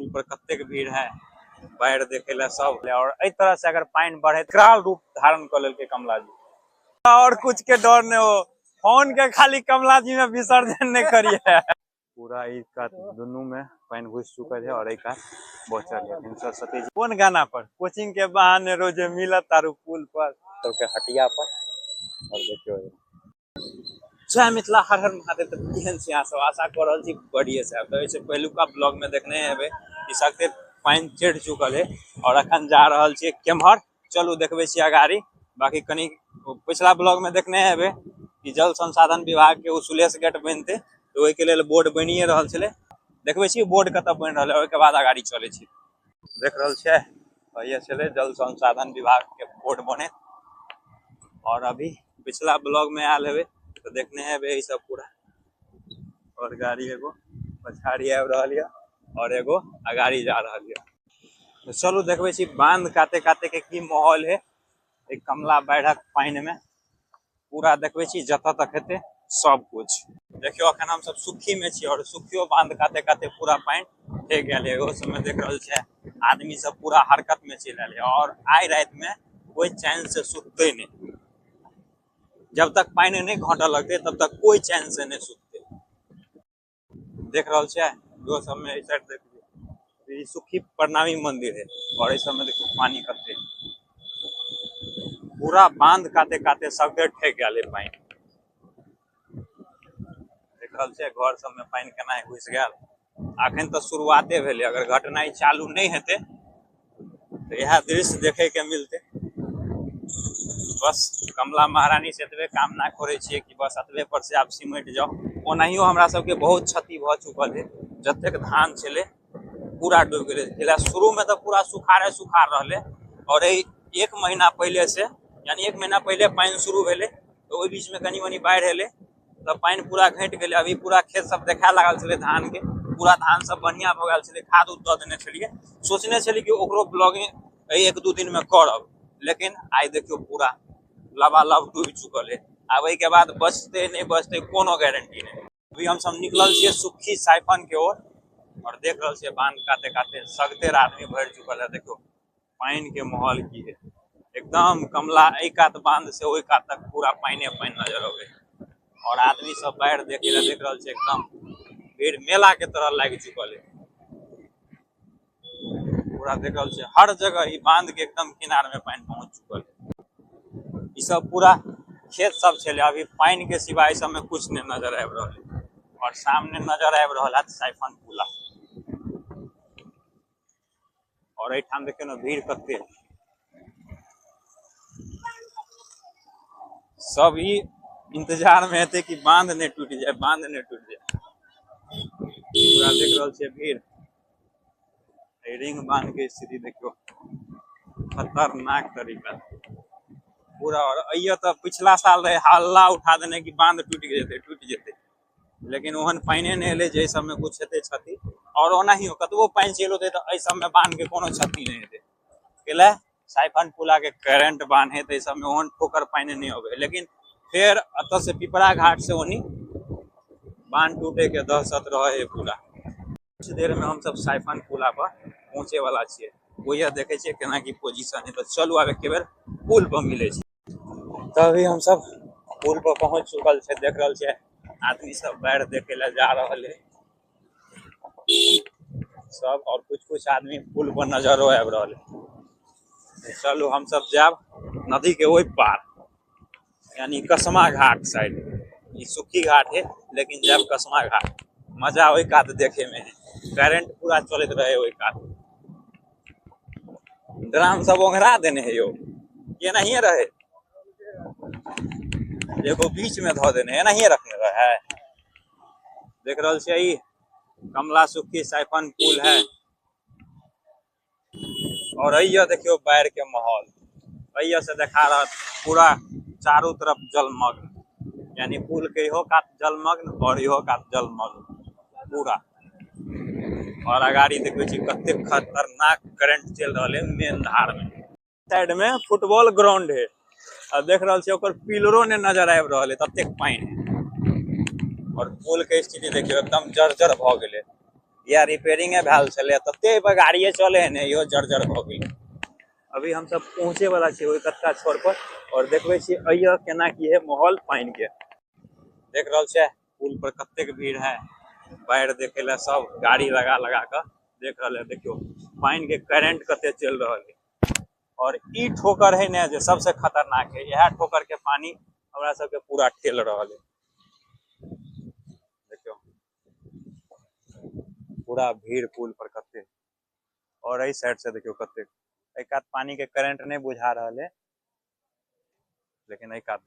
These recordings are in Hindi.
ऊपर कतेक भीड़ है बाढ़ देखे ला सब। और इस तरह से अगर पानी बढ़े विकराल रूप धारण कर लेके कमला जी, और कुछ के डर ने हो फोन के खाली कमला जी में विसर्जन नहीं करिए। पूरा एक का दोनों में पानी घुस चुका है और एक का बचल है। सरस्वती जी कौन गाना पर कोचिंग के बहाने रोजे मिलत तारू पुल पर तो के हटिया पर। और देखियो जय मिथिला, हर हर महादेव। तो केहन से सब आशा कर रहल छी बढ़िया से। तो ऐसे पहलुका ब्लॉग में देखने हेबे कि सकते पानी चढ़ चुकल है और अखन जा रहल छी केम्हर। चलू देखबे छी अगाड़ी। बाकी कनी पिछला ब्लॉग में देखने हेबे कि जल संसाधन विभाग के उसूलेस गेट बनते तो ओहि के लेल बोर्ड बनिए रहल छले। देखबे छी बोर्ड कतऽ बनि रहल है, ओहि के बाद अगाड़ी चले छी। देख रहल छै ये छले जल संसाधन विभाग के बोर्ड बने। और अभी पिछला ब्लॉग में आयल हेबे तो देखने हेबे ई सब पूरा। और गाड़ी एगो पछाड़ी आबि रहल है और एगो अगाड़ी जा रहल है। तो चलू देखबे छी बांध काते काते के की माहौल है एक कमला बाढ़क पानी में। पूरा देखबे छी जतऽ तक हेते सब कुछ। देखियो अखन हम सब सुखी में छी और सुखियो बांध काते काते पूरा पानी फेंक गेल है। ओ समय देख रहल छै आदमी सब पूरा हरकत में चलि आयल है और आइ रात में कोई चैन से सुतते नहीं। जब तक पानी नहीं घटऽ लगते तब तक कोई चैन से नहीं सुतते। देख रहल छै जो सब में इस साइड देखिए सुखी प्रणामी मंदिर है और इस समय देखियो पानी कते पूरा बांध काते काते सबके ठेक गेल है पानी। देख रहल छै घर सब में पानी केना घुस गेल। अखन तो शुरुआते भेले, अगर घटनाई चालू नहीं हेते तो यह दृश्य देखे के मिलते। बस कमला महारानी से एतबे कामना करे छिए कि बस एतबे पर से आप सिमट जाओ। ओनाहियो हमरा सबके बहुत क्षति भ चुकल है। जतेक धान छले पूरा डूब गेले। शुरू में तो पूरा सुखारे सुखार रहले और एक महीना पहले से यानी एक महीना पहले पानी शुरू भेले तो ओहि बीच में कनी मनी बाढ़ एले तो पानी पूरा घट गेले। अभी पूरा खेत सब देखा लागल छले धान के, पूरा धान सब बढ़िया भ गेल छले। खाद उद द देने छलिए, सोचने छलिए कि ओकरो ब्लॉगिंग एक दू दिन में करब, लेकिन आई देखियो पूरा लबालब डूब चुकल है। अब के बाद बचते नहीं बचते कोनो गारंटी नहीं। अभी हम सब निकलल छिए सुखी साइफन के ओर और देख रहल छिए बांध काते काते सगतेर आदमी भर चुकल है। देखियो पानी के माहौल की है एकदम कमला एक कात बांध से ओहि कात तक पूरा पानी नजर आवे और आदमी सब बाढ़ देखे ला देख रहल छिए एकदम भीड़ मेला के तरह लाग चुकल है। पूरा देख रहल छिए हर जगह ई बांध के एकदम किनार में पानी पहुंच चुकल है। ई सब पूरा खेत सब छले, अभी पानी के सिवाय सब में कुछ नहीं नजर आबि रहल है। और सामने नजर आबि रहल है साइफन पुला। और एठाम देखियो ना भीड़ कते सब ई इंतजार में हेते कि बांध नहीं टूट जाए, बांध नहीं टूट जाए। पूरा देख रहल छिए भीड़। रिंग बांध के स्थिति देखियो खतरनाक तरीका पूरा। और अइया तो पिछला साल रहे हल्ला उठा देने की बांध टूट जेते, लेकिन ओहन पानी नहीं एले जे सब में कुछ हेते क्षति। और ओनाहियो कतबो पानी चलि होते तो एहि सब में बांध के कोनो क्षति नहीं हेते केले साइफन पुला के करंट बांध है तो इस सब में ओहन ठोकर पानी नहीं होवे। लेकिन फिर अत से पिपरा घाट से ओनी बांध टूटे के दहशत रहे है पूरा। कुछ देर में हम सब साइफन पुला पर पहुंचे वाला छिए। वही देखे छिए केना की पोजीशन है। तो चलू आबे के बेर पुल पर मिले छी। तभी हम सब पुल पर पहुंच चुकल छे। देख रहल छे आदमी सब बाढ़ देखे ला जा रहल है सब और कुछ आदमी पुल पर नजरो आबि रहल है। चलू हम सब जाब नदी के ओहि पार यानी कसमा घाट साइड। ये सुखी घाट है लेकिन जाब कसमा घाट। मजा ओहि कात देखे में है, करंट पूरा चलत रहे ओहि कात। ड्राम सब ओंघरा देने है यो, ये नहीं रहे एगो बीच में धो देने है, नहीं रखने रहे है। देख रहल छिए ई कमला सुखी साइफन पुल है। और अइया देखियो बाढ़ के माहौल अइया से देखा रहा पूरा चारों तरफ जलमग्न, यानी पुल के इहो कात जलमग्न और इहो कात जलमग्न पूरा। और अगाड़ी देखबे छी कते खतरनाक करंट चल रहल है मेन धार में। साइड में फुटबॉल ग्राउंड है और देख रहल छी ओकर पिलरो ने नजर आबि रहल है ततेक पानी है। और पुल के स्थिति देखियो एकदम जर्जर भ गेले। या रिपेयरिंग भेल छले तते गाड़िए चले है ने यो जर्जर भ गेल। अभी हम सब पहुंचे वाला छे ओई कत्ता छोर पर और देखबे छी अइया केना की है माहौल पानी के। देख रहल छे पुल पर कतेक भीड़ है, बाढ़ देखे ला सब गाड़ी लगा लगा कर देख रहल है। देखियो पानी के करंट कते चल रहल है और ई ठोकर है ने जे सबसे खतरनाक है। यह ठोकर के पानी हमरा सबके पूरा ठेल रहल है। देखियो पूरा भीड़ पुल पर कते और एहि साइड से देखियो कते एक आध पानी के करंट नहीं बुझा रहल है, लेकिन एक आध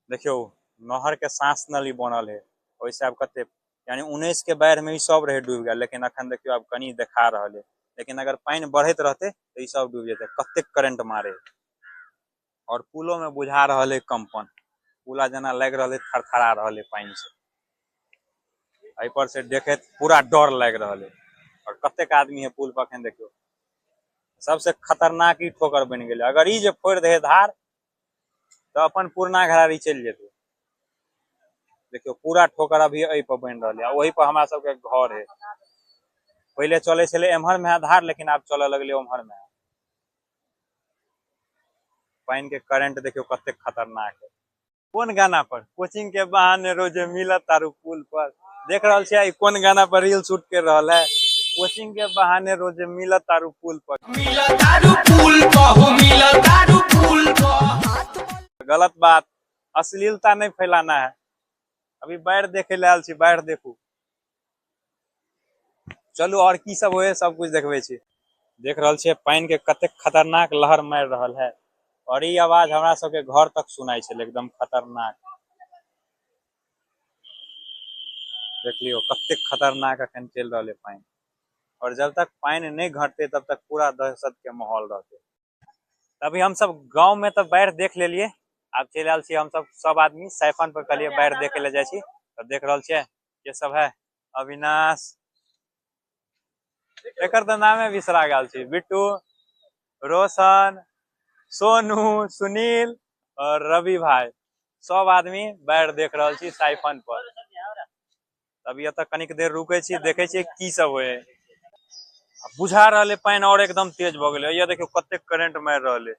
देखियो नहर के सांस नली बनल है वैसे अब कते यानी 19 के बाढ़ में ई सब रहे डूब गया, लेकिन अखन देखियो अब कनी देखा रहल है। लेकिन अगर पानी बढ़त रहते तो ई सब डूब जेते, कते करंट मारे और पुलों में बुझा रहल है कंपन, पुला जना लग रहल है थरथरा रहल है पानी से। एहि पर से देखे पूरा डर लग रहल है और कतेक आदमी है पुल पर अखन देखियो। सबसे खतरनाक ई ठोकर बन गेलै, अगर ई जे फोड़ दे धार तो अपन पूर्णा घरारी चल जेते। देखियो पूरा ठोकर अभी एहि पर बन रहल है, वही पर हमरा सबके घर है। पहले चले छले एम्हर में धार, लेकिन अब चले लगले उम्हर में। पानी के करंट देखियो कते खतरनाक है। कौन गाना पर कोचिंग के बहाने रोजे मिलत तारू पुल पर, देख रहल छे कौन गाना पर रील शूट कर रहल है। कोचिंग के बहाने रोजे मिलत तारू पुल पर, मिलत तारू पुल पर हो, मिलत तारू पुल पर। गलत बात, अश्लीलता नहीं फैलाना है। अभी बाढ़ देखे लाल छी, बाढ़ देखू। चलू और की सब होए सब कुछ देखबे छी। देख रहल छे पानी के कते खतरनाक लहर मार रहल है और ई आवाज हमरा सबके घर तक सुनाई छे, एकदम खतरनाक। देख लियो कते खतरनाक अखन चल रहल है पानी, और जब तक पानी नहीं घटते तब तक पूरा दहशत के माहौल रहते। अभी हम सब गांव में तो बाढ़ देख ले लिए, अब चल आल छी हम सब आदमी सैफन पर कहलिए बाढ़ देखे ले जाए छी। तो देख रहल छे ये सब है अविनाश, एकर तो नामे बिसरा गेल छी, बिट्टू, रोशन, सोनू, सुनील और रवि भाई, सब आदमी बाढ़ देख रहल छी साइफन पर। अभी एत कनिक देर रुके छी, देखे छी की सब होए। बुझा रहले पानी और एकदम तेज भ गेले, ये देखियो कते करंट मार रहले।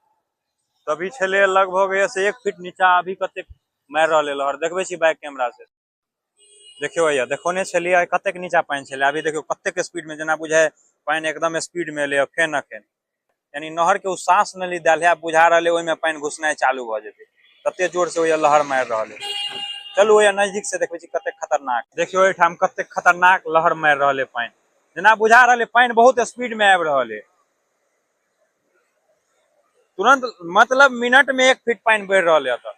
तभी छले लगभग से 1 फीट नीचा, अभी कते मार रहले लहर देखबे छी बैक कैमरा से। देखियो ये देखोने छलिए कतेक नीचा पानी छले, अभी देखियो कतेक स्पीड में जना बुझाए पानी एकदम स्पीड में ले फेन अखेन, यानी नहर के उ सांस नली डाल है बुझा रहले ओइ में पानी घुसनाय चालू भ जेते, कते जोर से ओय लहर मार रहले। चलू ओय नजदीक से देखबे छी कते खतरनाक, देखियो एठाम कते खतरनाक लहर मार रहले पानी, जना बुझा रहले पानी बहुत स्पीड में आब रहले। तुरंत मतलब मिनट में 1 फीट पानी बढ़ रहले त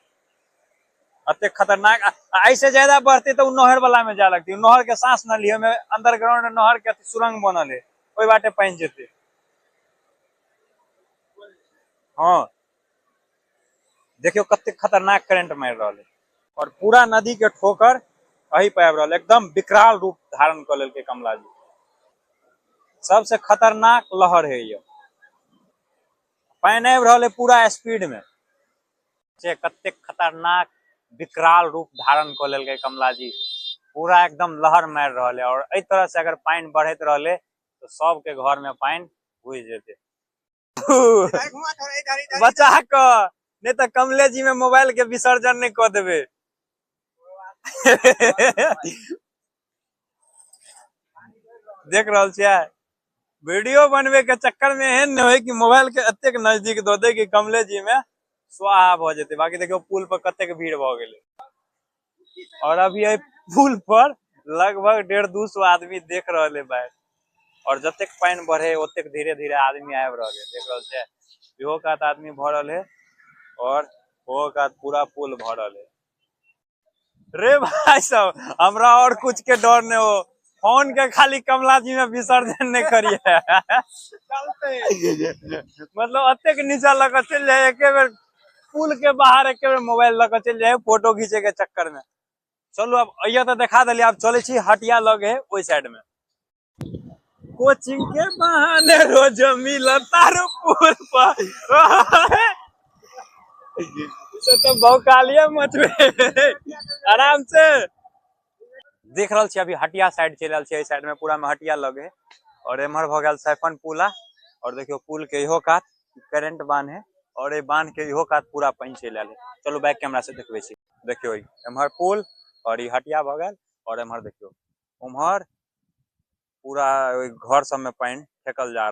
अते खतरनाक। ऐसे ज्यादा बढ़ते तो नहर वाला में जा लगती, नहर के सांस न लियो में अंडरग्राउंड नहर के सुरंग बनल है, ओई बाटे पानी जेते। हाँ देखियो कते खतरनाक करंट मार रहले और पूरा नदी के ठोकर अही पे आब रहल, एकदम विकराल रूप धारण कर लेलके कमला जी। सबसे खतरनाक लहर है ये, पानी आब रहल है पूरा स्पीड में, से कते खतरनाक विकराल रूप धारण कर लेलके कमला जी, पूरा एकदम लहर मार रहल है। और इस तरह से अगर पानी बढ़त रहले तो सबके घर में पानी घुस जेते। बचा क नहीं तो कमले जी में मोबाइल के विसर्जन नहीं कर देवे। देख रहल छियै वीडियो बनवे के चक्कर में एहन न हो कि मोबाइल के अतेक नजदीक दो दे कि कमले जी में स्वाहा भ जेते। बाकी देखियो पुल पर कतेक भीड़ भ गेले और अभी ये पुल पर लगभग 150-200 आदमी देख रहल है बाढ़, और जतेक पानी बढ़े ओतेक धीरे धीरे आदमी आब रहल है। देख रहल छै इहो कात आदमी भरल है और वो कात पूरा पुल भरल है। रे भाई साहब हमरा और कुछ के डर नहीं हो, फोन के खाली कमला जी में विसर्जन नहीं करिए। मतलब अतेक नीचा लग चल जाए, एक बेर पुल के बाहर एक बेर मोबाइल लग चल जाए फोटो खींचे के चक्कर में। चलो अब अइया तो देखा दिली, अब चले छी हटिया लगे है ओई साइड में। कोचिंग के बहाने रोज मिलत तारू पुल पर, तो भौकालिया मचवे आराम से। देख रहल छी अभी हटिया साइड चल रहल छी, एहि साइड में पूरा में हटिया लगे और एमहर भ गेल सैफन पुला और देखियो पुल के इहो कात करेंट बांध है और ए बांध के इहो कात पूरा पानी चल आयल है। चलो बैक कैमरा से देखबे छी। देखियो एमहर पुल और ई हटिया भ गेल और एमहर देखियो उम्हर पूरा घर सब में पानी फेकल जा रहल।